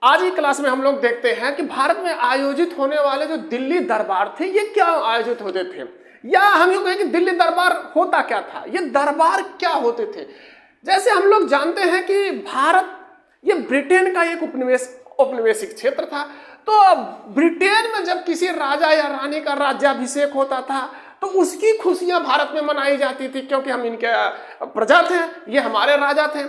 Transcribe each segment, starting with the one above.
आज की क्लास में हम लोग देखते हैं कि भारत में आयोजित होने वाले जो दिल्ली दरबार थे ये क्या आयोजित होते थे, या हम यूं कहें कि दिल्ली दरबार होता क्या था, ये दरबार क्या होते थे। जैसे हम लोग जानते हैं कि भारत ये ब्रिटेन का एक औपनिवेशिक क्षेत्र था। तो ब्रिटेन में जब किसी राजा या रानी का राज्याभिषेक होता था तो उसकी खुशियां भारत में मनाई जाती थी, क्योंकि हम इनके प्रजा थे, ये हमारे राजा थे।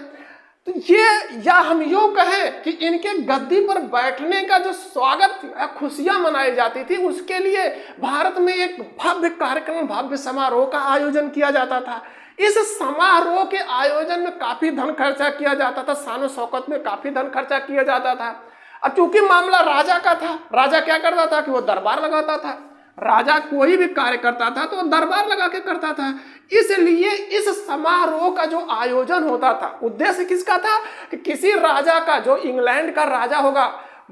तो ये, या हम यूं कहें कि इनके गद्दी पर बैठने का जो स्वागत या खुशियां मनाई जाती थी, उसके लिए भारत में एक भव्य कार्यक्रम, भव्य समारोह का आयोजन किया जाता था। इस समारोह के आयोजन में काफी धन खर्चा किया जाता था, शान शौकत में काफी धन खर्चा किया जाता था। अब चूंकि मामला राजा का था, राजा क्या करता था कि वो दरबार लगाता था। राजा कोई भी कार्य करता था तो वो दरबार लगा के करता था। इसलिए इस समारोह का जो आयोजन होता था, उद्देश्य किसका था कि किसी राजा का, जो इंग्लैंड का राजा होगा,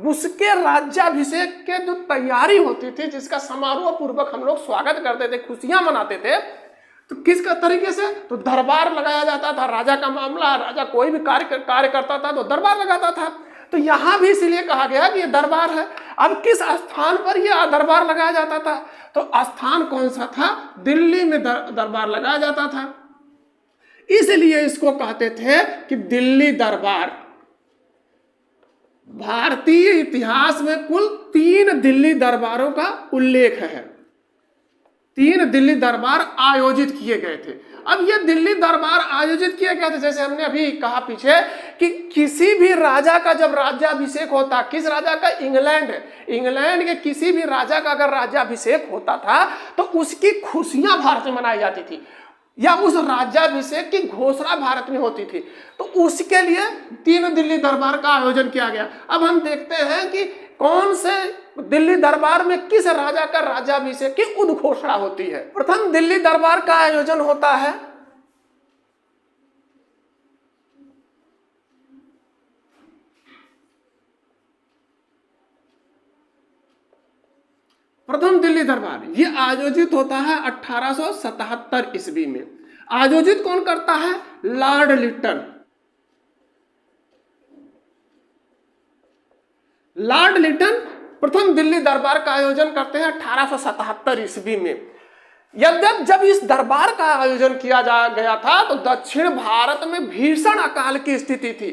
उसके राज्याभिषेक के जो तैयारी होती थी, जिसका समारोह पूर्वक हम लोग स्वागत करते थे, खुशियां मनाते थे, तो किसका तरीके से, तो दरबार लगाया जाता था। राजा का मामला, राजा कोई भी कार्य करता था तो दरबार लगाता था। तो यहां भी इसलिए कहा गया कि ये दरबार है। अब किस स्थान पर यह दरबार लगाया जाता था, तो स्थान कौन सा था, दिल्ली में दरबार लगाया जाता था। इसलिए इसको कहते थे कि दिल्ली दरबार। भारतीय इतिहास में कुल 3 दिल्ली दरबारों का उल्लेख है। 3 दिल्ली दरबार आयोजित किए गए थे। अब ये दिल्ली दरबार आयोजित किए गए थे, जैसे हमने अभी कहा पीछे, कि किसी भी राजा का जब राज्याभिषेक होता, किस राजा का, इंग्लैंड के किसी भी राजा का अगर राज्याभिषेक होता था तो उसकी खुशियां भारत में मनाई जाती थी, या उस राज्याभिषेक की घोषणा भारत में होती थी। तो उसके लिए 3 दिल्ली दरबार का आयोजन किया गया। अब हम देखते हैं कि कौन से दिल्ली दरबार में किस राजा का राज्याभिषेक की उद्घोषणा होती है। प्रथम दिल्ली दरबार का आयोजन होता है प्रथम दिल्ली दरबार, ये आयोजित होता है 1877 ईस्वी में। आयोजित कौन करता है, लॉर्ड लिटन। लॉर्ड लिटन प्रथम दिल्ली दरबार का आयोजन करते हैं 1877 ईस्वी में। यद्यप जब इस दरबार का आयोजन किया गया था तो दक्षिण भारत में भीषण अकाल की स्थिति थी।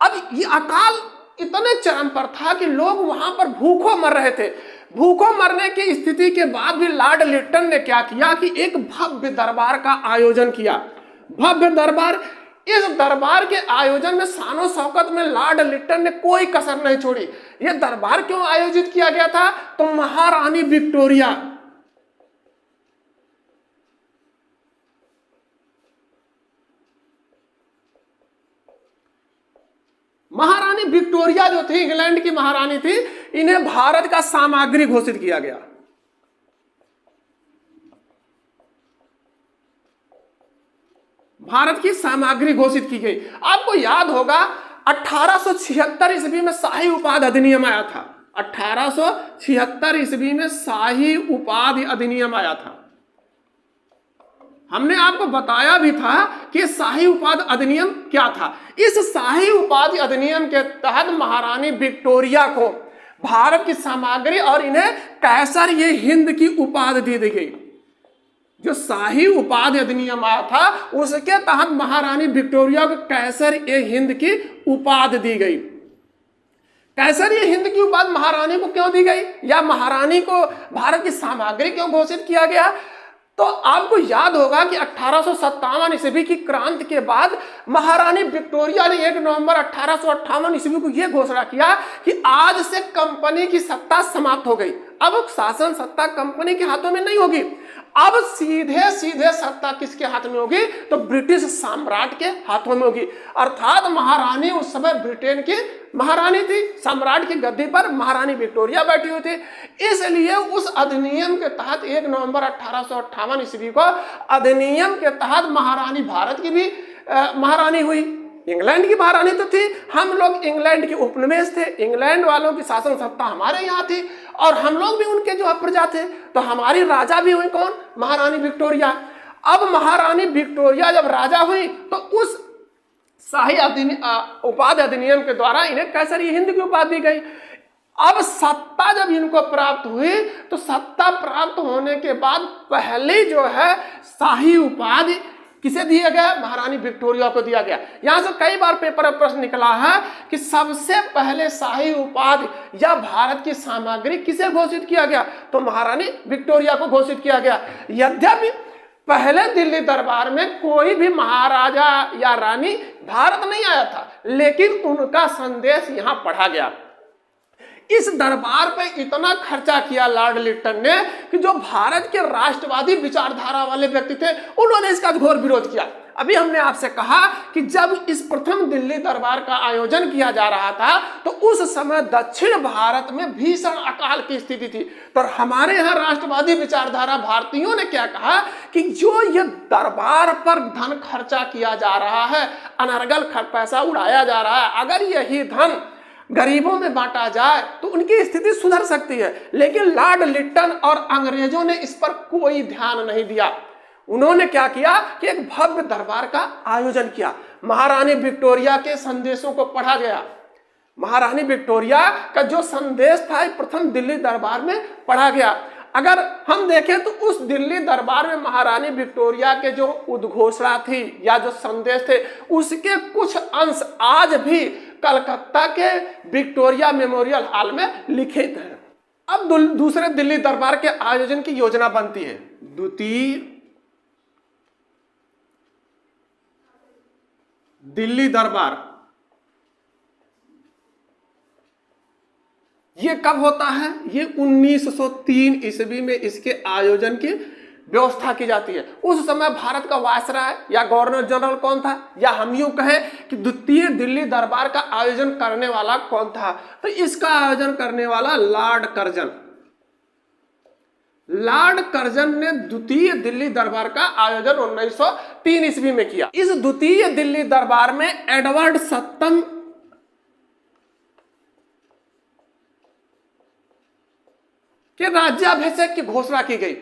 अब ये अकाल इतने चरम पर था कि लोग वहां पर भूखों मर रहे थे। भूखों मरने की स्थिति के बाद भी लॉर्ड लिटन ने क्या किया कि एक भव्य दरबार का आयोजन किया। भव्य दरबार, इस दरबार के आयोजन में शान शौकत में लॉर्ड लिटन ने कोई कसर नहीं छोड़ी। यह दरबार क्यों आयोजित किया गया था, तो महारानी विक्टोरिया, महारानी विक्टोरिया जो थी, इंग्लैंड की महारानी थी, इन्हें भारत का सामग्री घोषित किया गया। भारत की सामग्री घोषित की गई। आपको याद होगा 1876 ईस्वी में शाही उपाधि अधिनियम आया था। 1876 ईस्वी में शाही उपाधि अधिनियम आया था। हमने आपको बताया भी था कि शाही उपाधि अधिनियम क्या था। इस शाही उपाधि अधिनियम के तहत महारानी विक्टोरिया को भारत की सामग्री और इन्हें कैसर ये हिंद की उपाधि दी गई। जो शाही उपाधि अधिनियम आया था उसके तहत महारानी विक्टोरिया को कैसर ए हिंद की उपाधि दी गई। कैसर ए हिंद की उपाधि महारानी को क्यों दी गई, या महारानी को भारत की सामग्री क्यों घोषित किया गया, तो आपको याद होगा कि 1857 ईस्वी की क्रांति के बाद महारानी विक्टोरिया ने 1 नवंबर 1858 ईस्वी को यह घोषणा किया कि आज से कंपनी की सत्ता समाप्त हो गई। अब शासन सत्ता कंपनी के हाथों में नहीं होगी। अब सीधे सीधे सत्ता किसके हाथ में होगी, तो ब्रिटिश सम्राट के हाथों में होगी। अर्थात महारानी उस समय ब्रिटेन की महारानी थी, सम्राट की गद्दी पर महारानी विक्टोरिया बैठी हुई थी। इसलिए उस अधिनियम के तहत 1 नवंबर 1858 ईस्वी को अधिनियम के तहत महारानी भारत की भी महारानी हुई। इंग्लैंड की महारानी तो थी, हम लोग इंग्लैंड के उपनिवेश थे, इंग्लैंड वालों की शासन सत्ता हमारे यहाँ थी और हम लोग भी उनके जो प्रजा थे। तो हमारी राजा भी हुई कौन, महारानी विक्टोरिया। अब महारानी विक्टोरिया जब राजा हुई तो उस उपाधि अधिनियम के द्वारा इन्हें कैसर हिंद की उपाधि दी गई। अब सत्ता जब इनको प्राप्त हुई तो सत्ता प्राप्त होने के बाद पहले जो है शाही उपाधि किसे दिया गया? महारानी विक्टोरिया को दिया गया। यहां से कई बार पेपर में प्रश्न निकला है कि सबसे पहले शाही उपाधि या भारत की सामग्री किसे घोषित किया गया? तो महारानी विक्टोरिया को घोषित किया गया। यद्यपि पहले दिल्ली दरबार में कोई भी महाराजा या रानी भारत नहीं आया था, लेकिन उनका संदेश यहां पढ़ा गया। इस दरबार पे इतना खर्चा किया लॉर्ड लिटन ने कि जो भारत के राष्ट्रवादी विचारधारा वाले व्यक्ति थे उन्होंने इसका घोर विरोध किया। अभी हमने आपसे कहा कि जब इस प्रथम दिल्ली दरबार का आयोजन किया जा रहा था तो उस समय दक्षिण भारत में भीषण अकाल की स्थिति थी। तो हमारे यहाँ राष्ट्रवादी विचारधारा भारतीयों ने क्या कहा कि जो ये दरबार पर धन खर्चा किया जा रहा है, अनर्गल पैसा उड़ाया जा रहा है, अगर यही धन गरीबों में बांटा जाए तो उनकी स्थिति सुधर सकती है। लेकिन लॉर्ड लिटन और अंग्रेजों ने इस पर कोई ध्यान नहीं दिया। उन्होंने क्या किया कि एक भव्य दरबार का आयोजन किया। महारानी विक्टोरिया के संदेशों को पढ़ा गया। महारानी विक्टोरिया का जो संदेश था प्रथम दिल्ली दरबार में पढ़ा गया। अगर हम देखें तो उस दिल्ली दरबार में महारानी विक्टोरिया के जो उद्घोषणा थी या जो संदेश थे उसके कुछ अंश आज भी कलकत्ता के विक्टोरिया मेमोरियल हॉल में लिखित हैं। अब दूसरे दिल्ली दरबार के आयोजन की योजना बनती है। द्वितीय दिल्ली दरबार ये कब होता है? ये 1903 ईस्वी में इसके आयोजन की व्यवस्था की जाती है। उस समय भारत का वायसराय या गवर्नर जनरल कौन था, या हम यूं कहें कि द्वितीय दिल्ली दरबार का आयोजन करने वाला कौन था? तो इसका आयोजन करने वाला लॉर्ड कर्जन। लॉर्ड कर्जन ने द्वितीय दिल्ली दरबार का आयोजन 1903 ईस्वी में किया। इस द्वितीय दिल्ली दरबार में एडवर्ड सप्तम के राज्याभिषेक की घोषणा की गई।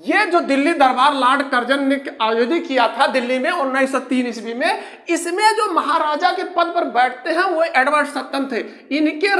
ये जो दिल्ली दरबार लॉर्ड कर्जन ने आयोजित किया था दिल्ली में 1903 ईस्वी में, इसमें जो महाराजा के पद पर बैठते हैं वो एडवर्ड सप्तम थे। इनके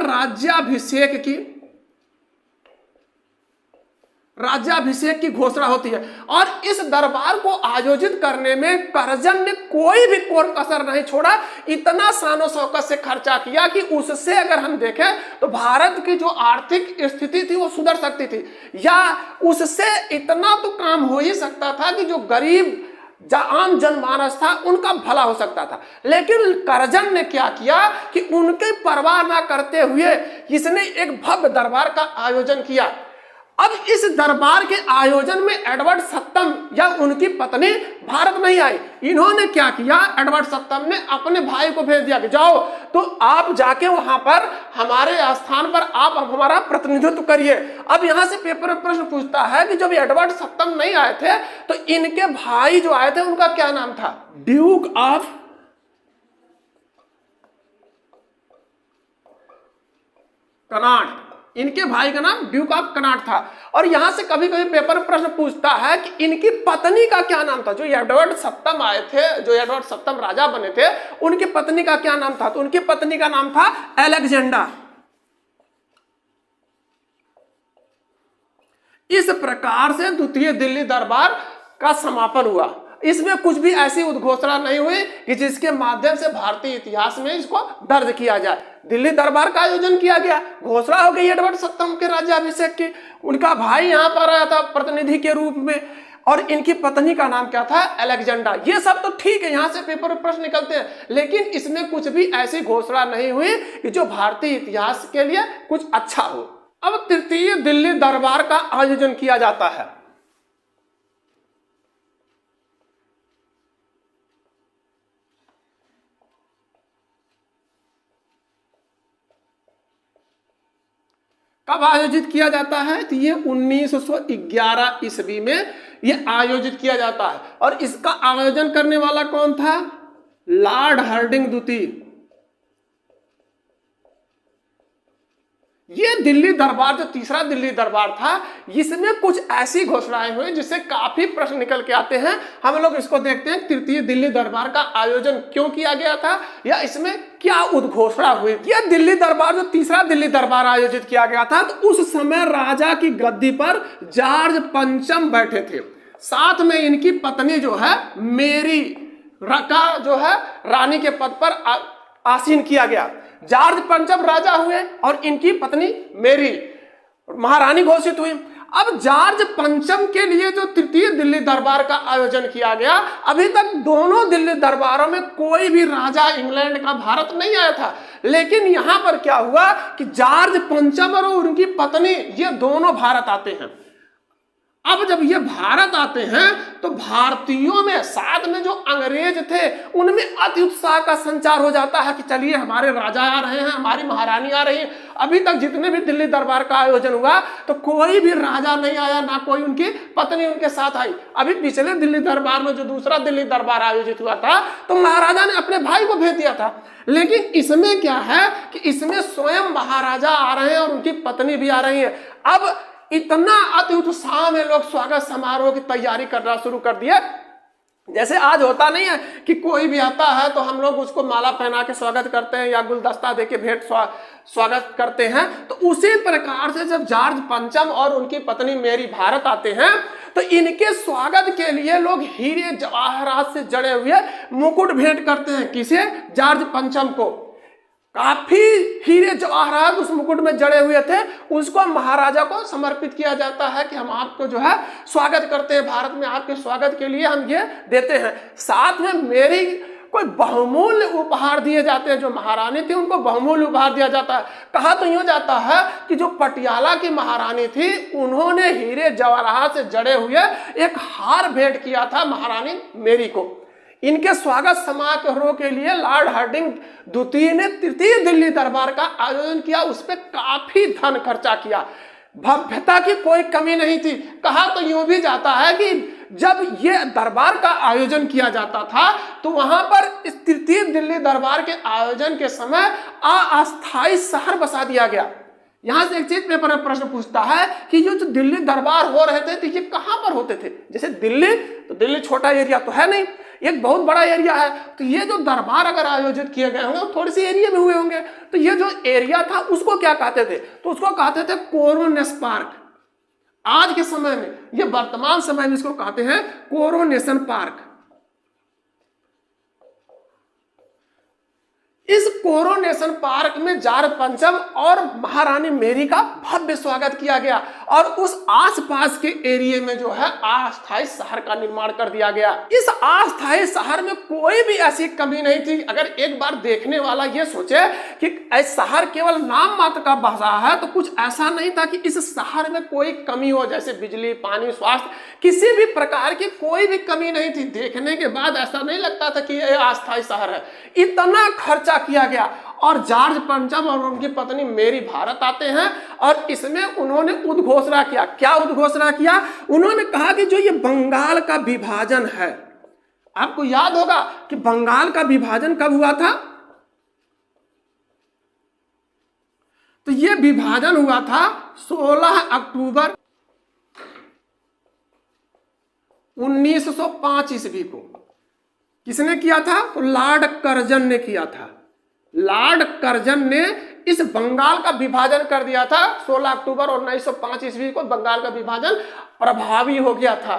राज्याभिषेक की घोषणा होती है। और इस दरबार को आयोजित करने में कर्जन ने कोई भी कोर कसर नहीं छोड़ा। इतना शानो शौकत से खर्चा किया कि उससे अगर हम देखें तो भारत की जो आर्थिक स्थिति थी वो सुधर सकती थी, या उससे इतना तो काम हो ही सकता था कि जो गरीब आम जनमानस था उनका भला हो सकता था। लेकिन कर्जन ने क्या किया कि उनकी परवाह ना करते हुए इसने एक भव्य दरबार का आयोजन किया। अब इस दरबार के आयोजन में एडवर्ड सप्तम या उनकी पत्नी भारत नहीं आई। इन्होंने क्या किया, एडवर्ड सप्तम ने अपने भाई को भेज दिया कि जाओ तो आप जाके वहां पर हमारे स्थान पर आप हमारा प्रतिनिधित्व करिए। अब यहां से पेपर में प्रश्न पूछता है कि जब एडवर्ड सप्तम नहीं आए थे तो इनके भाई जो आए थे उनका क्या नाम था? Duke of Connaught. इनके भाई का नाम ड्यूक ऑफ कनाट था। और यहां से कभी कभी पेपर में प्रश्न पूछता है कि इनकी पत्नी का क्या नाम था? जो एडवर्ड सप्तम आए थे, जो एडवर्ड सप्तम राजा बने थे, उनकी पत्नी का क्या नाम था? तो उनकी पत्नी का नाम था अलेक्जेंडा। इस प्रकार से द्वितीय दिल्ली दरबार का समापन हुआ। इसमें कुछ भी ऐसी उद्घोषणा नहीं हुई कि जिसके माध्यम से भारतीय इतिहास में इसको दर्ज किया जाए। दिल्ली दरबार का आयोजन किया गया, घोषणा हो गई एडवर्ड सप्तम के राज्याभिषेक की, उनका भाई यहां पर आया था प्रतिनिधि के रूप में, और इनकी पत्नी का नाम क्या था? अलेक्जेंडा। ये सब तो ठीक है, यहां से पेपर में प्रश्न निकलते हैं, लेकिन इसमें कुछ भी ऐसी घोषणा नहीं हुई कि जो भारतीय इतिहास के लिए कुछ अच्छा हो। अब तृतीय दिल्ली दरबार का आयोजन किया जाता है। कब आयोजित किया जाता है? तो ये 1911 ईस्वी में ये आयोजित किया जाता है। और इसका आयोजन करने वाला कौन था? लॉर्ड हार्डिंग द्वितीय। ये दिल्ली दरबार, जो तीसरा दिल्ली दरबार था, इसमें कुछ ऐसी घोषणाएं हुई जिससे काफी प्रश्न निकल के आते हैं। हम लोग इसको देखते हैं, तृतीय दिल्ली दरबार का आयोजन क्यों किया गया था या इसमें क्या उद्घोषणा हुई। यह दिल्ली दरबार, जो तीसरा दिल्ली दरबार आयोजित किया गया था, तो उस समय राजा की गद्दी पर जॉर्ज पंचम बैठे थे, साथ में इनकी पत्नी जो है मेरी का जो है रानी के पद पर आसीन किया गया। जॉर्ज पंचम राजा हुए और इनकी पत्नी मेरी महारानी घोषित हुई। अब जॉर्ज पंचम के लिए जो तृतीय दिल्ली दरबार का आयोजन किया गया, अभी तक दोनों दिल्ली दरबारों में कोई भी राजा इंग्लैंड का भारत नहीं आया था, लेकिन यहां पर क्या हुआ कि जॉर्ज पंचम और उनकी पत्नी ये दोनों भारत आते हैं। अब जब ये भारत आते हैं तो भारतीयों में, साथ में जो अंग्रेज थे, उनमें अति उत्साह का संचार हो जाता है कि चलिए हमारे राजा आ रहे हैं, हमारी महारानी आ रही है। अभी तक जितने भी दिल्ली दरबार का आयोजन हुआ तो कोई भी राजा नहीं आया, ना कोई उनकी पत्नी उनके साथ आई। अभी पिछले दिल्ली दरबार में जो दूसरा दिल्ली दरबार आयोजित हुआ था तो महाराजा ने अपने भाई को भेज दिया था, लेकिन इसमें क्या है कि इसमें स्वयं महाराजा आ रहे हैं और उनकी पत्नी भी आ रही है। अब इतना अति उत्साह में लोग स्वागत समारोह की तैयारी करना शुरू कर दिया। जैसे आज होता नहीं है कि कोई भी आता है तो हम लोग उसको माला पहना के स्वागत करते हैं या गुलदस्ता देके भेंट स्वागत करते हैं, तो उसी प्रकार से जब जॉर्ज पंचम और उनकी पत्नी मेरी भारत आते हैं तो इनके स्वागत के लिए लोग हीरे जवाहरात से जड़े हुए मुकुट भेंट करते हैं। किसे? जॉर्ज पंचम को। काफी हीरे जवाहरात उस मुकुट में जड़े हुए थे, उसको महाराजा को समर्पित किया जाता है कि हम आपको जो है स्वागत करते हैं, भारत में आपके स्वागत के लिए हम ये देते हैं। साथ में मेरी कोई बहुमूल्य उपहार दिए जाते हैं, जो महारानी थी उनको बहुमूल्य उपहार दिया जाता है। कहा तो यूं जाता है कि जो पटियाला की महारानी थी उन्होंने हीरे जवाहरात से जड़े हुए एक हार भेंट किया था महारानी मेरी को। इनके स्वागत समारोह के लिए लॉर्ड हार्डिंग द्वितीय ने तृतीय दिल्ली दरबार का आयोजन किया, उस पर काफी धन खर्चा किया, भव्यता की कोई कमी नहीं थी। कहा तो यूं भी जाता है कि जब ये दरबार का आयोजन किया जाता था तो वहां पर इस तृतीय दिल्ली दरबार के आयोजन के समय अस्थायी शहर बसा दिया गया। यहां से एक चीज पेपर में प्रश्न पूछता है कि ये जो दिल्ली दरबार हो रहे थे तो ये कहां पर होते थे? जैसे दिल्ली, तो दिल्ली छोटा एरिया तो है नहीं, एक बहुत बड़ा एरिया है, तो ये जो दरबार अगर आयोजित किए गए होंगे थोड़ी सी एरिया में हुए होंगे, तो ये जो एरिया था उसको क्या कहते थे? तो उसको कहते थे कोरोनेशन पार्क। आज के समय में, ये वर्तमान समय में इसको कहते हैं कोरोनेशन पार्क। इस कोरोनेशन पार्क में जॉर्ज पंचम और महारानी मेरी का भव्य स्वागत किया गया और उस आसपास के एरिया में जो है अस्थायी शहर का निर्माण कर दिया गया। इस अस्थायी शहर में कोई भी ऐसी कमी नहीं थी। अगर एक बार देखने वाला ये सोचे कि शहर केवल नाम मात्र का बसा है, तो कुछ ऐसा नहीं था कि इस शहर में कोई कमी हो, जैसे बिजली, पानी, स्वास्थ्य, किसी भी प्रकार की कोई भी कमी नहीं थी। देखने के बाद ऐसा नहीं लगता था कि यह अस्थायी शहर है। इतना खर्चा किया गया और जॉर्ज पंचम और उनकी पत्नी मेरी भारत आते हैं और इसमें उन्होंने उद्घोषणा किया। क्या उद्घोषणा किया? उन्होंने कहा कि जो ये बंगाल का विभाजन है, आपको याद होगा कि बंगाल का विभाजन कब हुआ था? तो ये विभाजन हुआ था 16 अक्टूबर 1905 ईस्वी को। किसने किया था? तो लॉर्ड कर्जन ने किया था। लॉर्ड कर्जन ने इस बंगाल का विभाजन कर दिया था। 16 अक्टूबर 1905 ईस्वी को बंगाल का विभाजन प्रभावी हो गया था।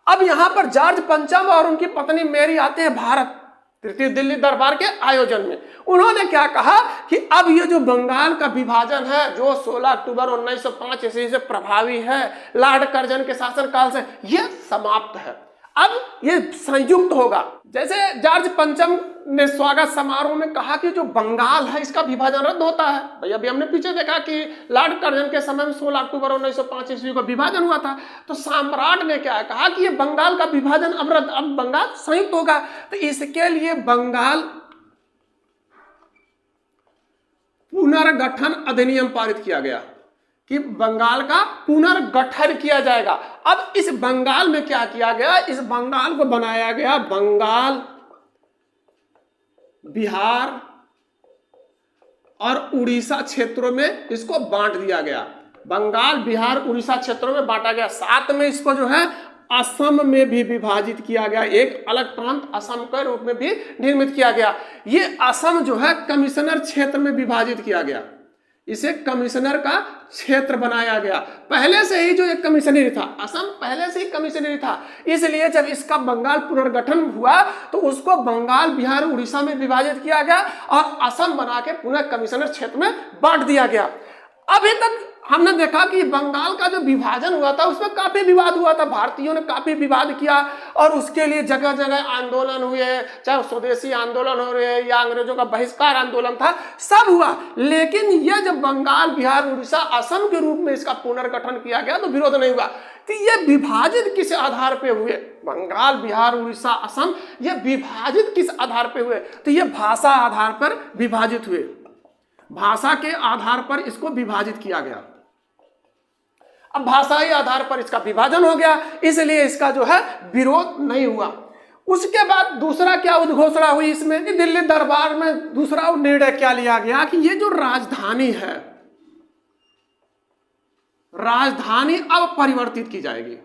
अब यहां पर जॉर्ज पंचम और उनकी पत्नी मेरी आते हैं भारत तृतीय दिल्ली दरबार के आयोजन में। उन्होंने क्या कहा कि अब ये जो बंगाल का विभाजन है, जो 16 अक्टूबर 1905 ईस्वी से प्रभावी है, लॉर्ड कर्जन के शासनकाल से, यह समाप्त है। अब ये संयुक्त होगा। जैसे जॉर्ज पंचम ने स्वागत समारोह में कहा कि जो बंगाल है इसका विभाजन रद्द होता है। भाई अभी हमने पीछे देखा कि लॉर्ड कर्जन के समय में 16 अक्टूबर 1905 ईस्वी को विभाजन हुआ था, तो सम्राट ने क्या कहा कि ये बंगाल का विभाजन अब रद्द, अब बंगाल संयुक्त होगा। तो इसके लिए बंगाल पुनर्गठन अधिनियम पारित किया गया कि बंगाल का पुनर्गठन किया जाएगा। अब इस बंगाल में क्या किया गया? इस बंगाल को बनाया गया बंगाल, बिहार और उड़ीसा क्षेत्रों में इसको बांट दिया गया। बंगाल, बिहार, उड़ीसा क्षेत्रों में बांटा गया। साथ में इसको जो है असम में भी विभाजित किया गया, एक अलग प्रांत असम के रूप में भी निर्मित किया गया। ये असम जो है कमिश्नर क्षेत्र में विभाजित किया गया, इसे कमिश्नर का क्षेत्र बनाया गया। पहले से ही जो एक कमिश्नरी था, असम पहले से ही कमिश्नरी था, इसलिए जब इसका बंगाल पुनर्गठन हुआ तो उसको बंगाल, बिहार, उड़ीसा में विभाजित किया गया और असम बना के पुनः कमिश्नर क्षेत्र में बांट दिया गया। अभी तक हमने देखा कि बंगाल का जो विभाजन हुआ था उसमें काफी विवाद हुआ था, भारतीयों ने काफी विवाद किया और उसके लिए जगह जगह आंदोलन हुए, चाहे स्वदेशी आंदोलन हो रहे या अंग्रेजों का बहिष्कार आंदोलन था, सब हुआ। लेकिन यह जब बंगाल, बिहार, उड़ीसा, असम के रूप में इसका पुनर्गठन किया गया तो विरोध नहीं हुआ। तो ये विभाजित किस आधार पे हुए? बंगाल, बिहार, उड़ीसा, असम, ये विभाजित किस आधार पे हुए? तो ये भाषा आधार पर विभाजित हुए, भाषा के आधार पर इसको विभाजित किया गया। अब भाषाई आधार पर इसका विभाजन हो गया, इसलिए इसका जो है विरोध नहीं हुआ। उसके बाद दूसरा क्या उद्घोषणा हुई इसमें कि दिल्ली दरबार में दूसरा निर्णय क्या लिया गया कि ये जो राजधानी है, राजधानी अब परिवर्तित की जाएगी,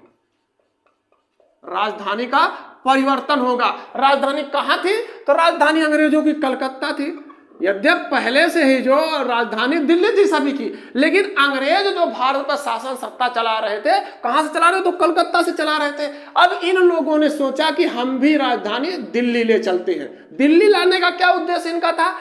राजधानी का परिवर्तन होगा। राजधानी कहां थी? तो राजधानी अंग्रेजों की कलकत्ता थी। यद्यप पहले से ही जो राजधानी दिल्ली थी सभी की, लेकिन अंग्रेज जो भारत पर शासन सत्ता चला रहे थे, कहां से चला रहे थे? तो कलकत्ता से चला रहे थे। अब इन लोगों ने सोचा कि हम भी राजधानी दिल्ली ले चलते हैं। दिल्ली लाने का क्या उद्देश्य इनका था?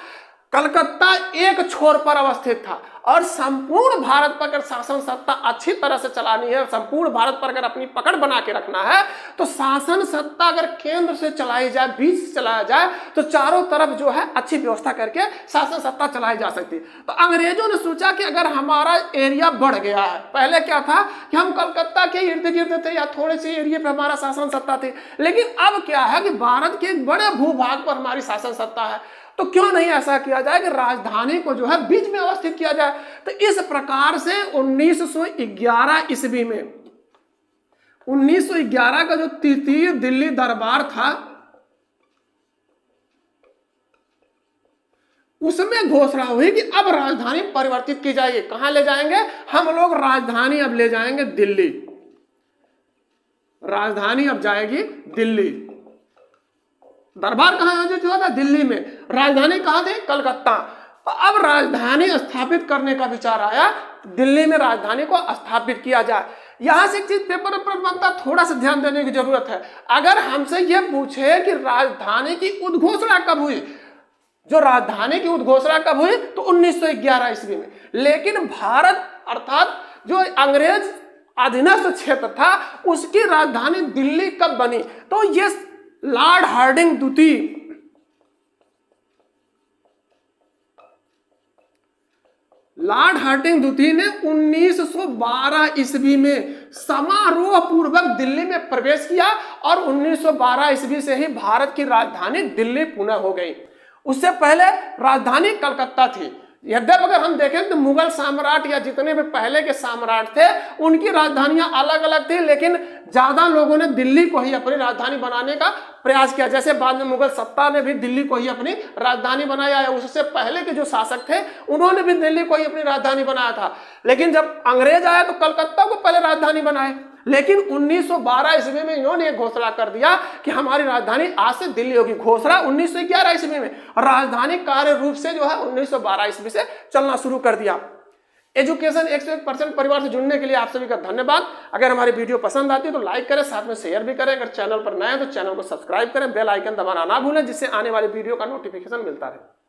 कलकत्ता एक छोर पर अवस्थित था और संपूर्ण भारत पर अगर शासन सत्ता अच्छी तरह से चलानी है, संपूर्ण भारत पर अगर अपनी पकड़ बना के रखना है, तो शासन सत्ता अगर केंद्र से चलाई जाए, बीच से चलाया जाए, तो चारों तरफ जो है अच्छी व्यवस्था करके शासन सत्ता चलाई जा सकती है। तो अंग्रेजों ने सोचा कि अगर हमारा एरिया बढ़ गया है, पहले क्या था कि हम कलकत्ता के इर्द गिर्द थे या थोड़े से एरिया पर हमारा शासन सत्ता थी, लेकिन अब क्या है कि भारत के एक बड़े भूभाग पर हमारी शासन सत्ता है, तो क्यों नहीं ऐसा किया जाए कि राजधानी को जो है बीच में अवस्थित किया जाए। तो इस प्रकार से 1911 ईस्वी में, 1911 का जो तृतीय दिल्ली दरबार था, उसमें घोषणा हुई कि अब राजधानी परिवर्तित की जाएगी। कहां ले जाएंगे? हम लोग राजधानी अब ले जाएंगे दिल्ली, राजधानी अब जाएगी दिल्ली। दरबार कहां आयोजित हुआ था? दिल्ली में। राजधानी कहां थी? कलकत्ता। तो अब राजधानी स्थापित करने का विचार आया, दिल्ली में राजधानी को स्थापित किया जाए। यहां से एक चीज पेपर पर बनता, थोड़ा सा ध्यान देने की जरूरत है। अगर हमसे यह पूछे कि राजधानी की उद्घोषणा कब हुई, जो राजधानी की उद्घोषणा कब हुई? तो 1911 ईस्वी में। लेकिन भारत अर्थात जो अंग्रेज अधीनस्थ क्षेत्र था, उसकी राजधानी दिल्ली कब बनी? तो ये लॉर्ड हार्डिंग द्वितीय, लॉर्ड हार्डिंग द्वितीय ने 1912 ईस्वी में समारोह पूर्वक दिल्ली में प्रवेश किया और 1912 ईस्वी से ही भारत की राजधानी दिल्ली पुनः हो गई। उससे पहले राजधानी कलकत्ता थी। यद्यप अगर हम देखें तो मुगल साम्राट या जितने भी पहले के सम्राट थे, उनकी राजधानियां अलग अलग थी, लेकिन ज्यादा लोगों ने दिल्ली को ही अपनी राजधानी बनाने का प्रयास किया। जैसे बाद में मुगल सत्ता ने भी दिल्ली को ही अपनी राजधानी बनाया है, उससे पहले के जो शासक थे उन्होंने भी दिल्ली को ही अपनी राजधानी बनाया था। लेकिन जब अंग्रेज आया तो कलकत्ता को पहले राजधानी बनाए। लेकिन 1912 ईस्वी में इन्होंने एक घोषणा कर दिया कि हमारी राजधानी आज से दिल्ली होगी। घोषणा 1911 ईस्वी में, राजधानी कार्य रूप से जो है 1912 ईस्वी से चलना शुरू कर दिया। एजुकेशन 101% परिवार से जुड़ने के लिए आप सभी का धन्यवाद। अगर हमारी वीडियो पसंद आती है तो लाइक करें, साथ में शेयर भी करें। अगर चैनल पर नए हैं तो चैनल को सब्सक्राइब करें, बेल आइकन दबाना ना भूलें, जिससे आने वाली वीडियो का नोटिफिकेशन मिलता रहे।